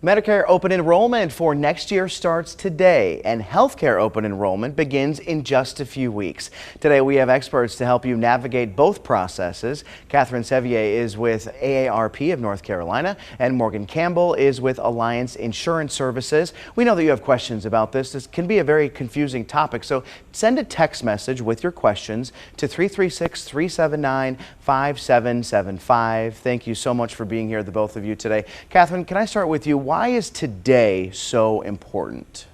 Medicare open enrollment for next year starts today, and healthcare open enrollment begins in just a few weeks. Today, we have experts to help you navigate both processes. Catherine Sevier is with AARP of North Carolina, and Morgan Campbell is with Alliance Insurance Services. We know that you have questions about this. This can be a very confusing topic, so send a text message with your questions to 336-379-5775. Thank you so much for being here, the both of you today. Catherine, can I start with you? Why is today so important?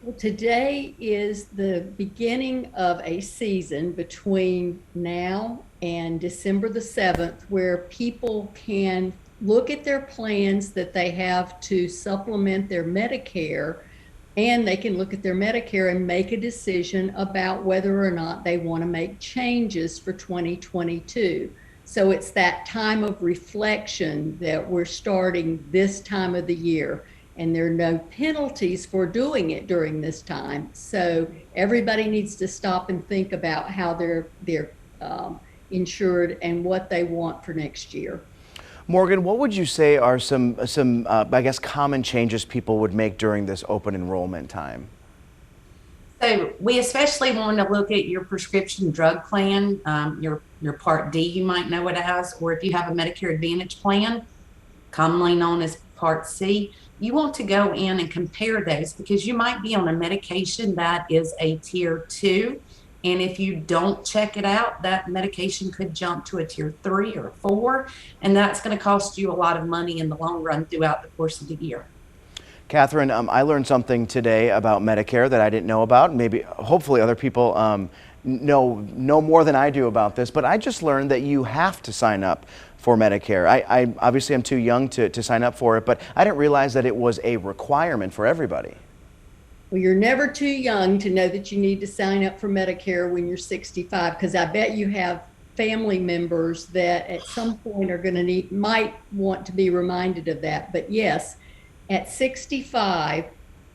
Well, today is the beginning of a season between now and December the 7th, where people can look at their plans that they have to supplement their Medicare, and they can look at their Medicare and make a decision about whether or not they want to make changes for 2022. So it's that time of reflection that we're starting this time of the year, and there are no penalties for doing it during this time. So everybody needs to stop and think about how they're insured and what they want for next year. Morgan, what would you say are some I guess, common changes people would make during this open enrollment time? So we especially want to look at your prescription drug plan, your Part D, you might know it as, or if you have a Medicare Advantage plan, commonly known as Part C, you want to go in and compare those because you might be on a medication that is a tier 2. And if you don't check it out, that medication could jump to a tier 3 or 4, and that's going to cost you a lot of money in the long run throughout the course of the year. Catherine, I learned something today about Medicare that I didn't know about. Maybe, hopefully other people know more than I do about this, but I just learned that you have to sign up for Medicare. I obviously am too young to sign up for it, but I didn't realize that it was a requirement for everybody. Well, you're never too young to know that you need to sign up for Medicare when you're 65, because I bet you have family members that at some point are going to might want to be reminded of that. But yes, at 65,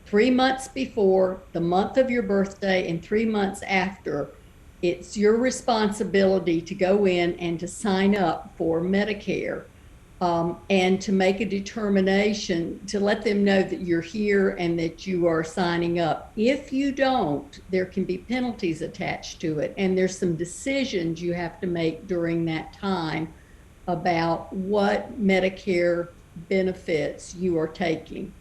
3 months before the month of your birthday and 3 months after, it's your responsibility to go in and to sign up for Medicare, and to make a determination to let them know that you're here and that you are signing up. If you don't, there can be penalties attached to it, and there's some decisions you have to make during that time about what Medicare benefits you are taking.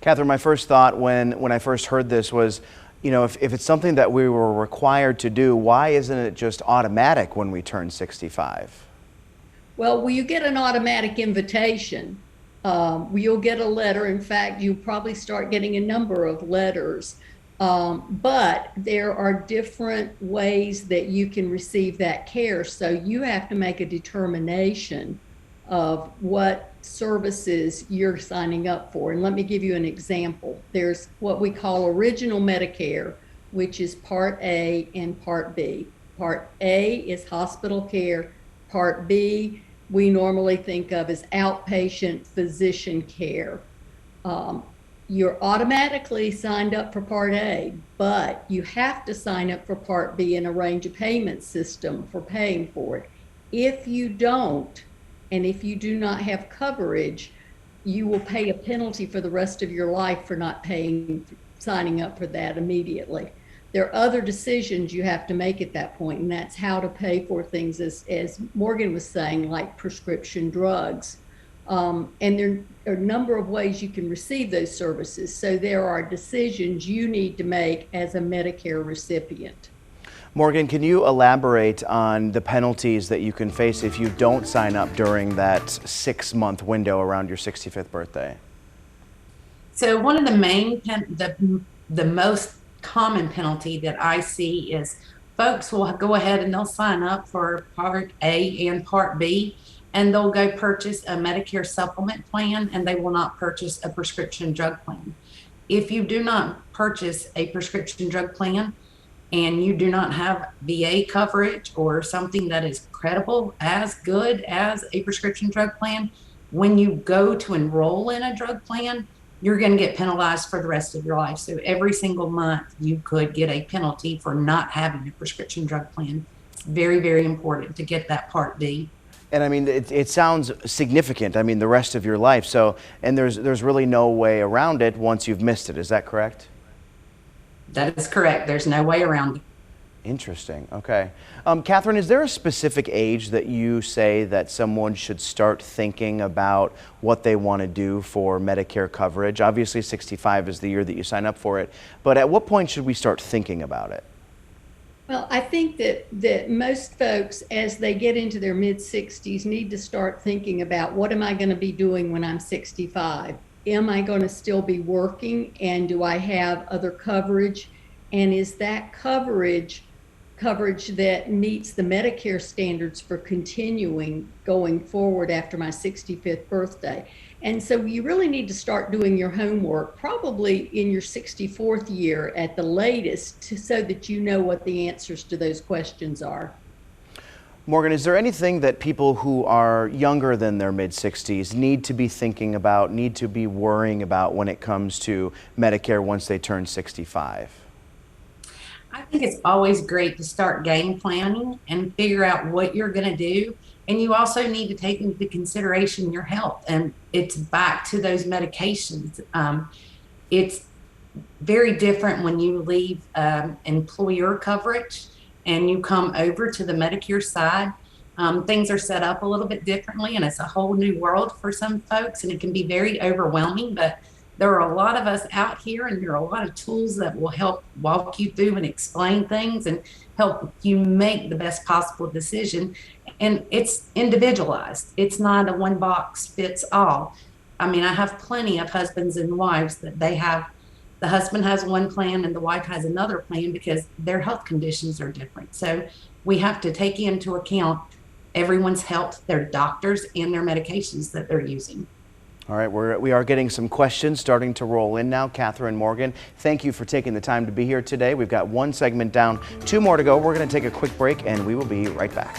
Catherine, my first thought when I first heard this was, you know, if it's something that we were required to do, why isn't it just automatic when we turn 65? Well, you get an automatic invitation. You'll get a letter. In fact, you'll probably start getting a number of letters. But there are different ways that you can receive that care. So you have to make a determination of what services you're signing up for. And let me give you an example. There's what we call original Medicare, which is Part A and Part B. Part A is hospital care. Part B, we normally think of as outpatient physician care. You're automatically signed up for Part A, but you have to sign up for Part B and arrange a payment system for paying for it. If you don't, and if you do not have coverage, you will pay a penalty for the rest of your life for not signing up for that immediately. There are other decisions you have to make at that point, and that's how to pay for things, as Morgan was saying, like prescription drugs. And there are a number of ways you can receive those services. So there are decisions you need to make as a Medicare recipient. Morgan, can you elaborate on the penalties that you can face if you don't sign up during that 6-month window around your 65th birthday? So one of the main, the most common penalty that I see is folks will go ahead and they'll sign up for Part A and Part B, and they'll go purchase a Medicare supplement plan, and they will not purchase a prescription drug plan. If you do not purchase a prescription drug plan and you do not have VA coverage or something that is credible as good as a prescription drug plan, when you go to enroll in a drug plan, you're going to get penalized for the rest of your life. So every single month you could get a penalty for not having a prescription drug plan. It's very, very important to get that Part B. And I mean, it sounds significant. I mean, the rest of your life. So, and there's really no way around it once you've missed it. Is that correct? That is correct. There's no way around it. Interesting. Okay. Catherine, is there a specific age that you say that someone should start thinking about what they want to do for Medicare coverage? Obviously, 65 is the year that you sign up for it. But at what point should we start thinking about it? Well, I think that most folks, as they get into their mid-60s, need to start thinking about, what am I going to be doing when I'm 65? Am I going to still be working, and do I have other coverage? And is that coverage that meets the Medicare standards for continuing going forward after my 65th birthday? And so you really need to start doing your homework probably in your 64th year at the latest, so that you know what the answers to those questions are. Morgan, is there anything that people who are younger than their mid-60s need to be thinking about, need to be worrying about when it comes to Medicare once they turn 65? I think it's always great to start game planning and figure out what you're going to do. And you also need to take into consideration your health. And it's back to those medications. It's very different when you leave employer coverage and you come over to the Medicare side. Things are set up a little bit differently, and it's a whole new world for some folks, and it can be very overwhelming. But there are a lot of us out here, and there are a lot of tools that will help walk you through and explain things and help you make the best possible decision. And it's individualized. It's not a one box fits all. I mean, I have plenty of husbands and wives that the husband has one plan and the wife has another plan because their health conditions are different. So we have to take into account everyone's health, their doctors, and their medications that they're using. All right, we are getting some questions starting to roll in now. Catherine, Morgan, thank you for taking the time to be here today. We've got one segment down, 2 more to go. We're going to take a quick break, and we will be right back.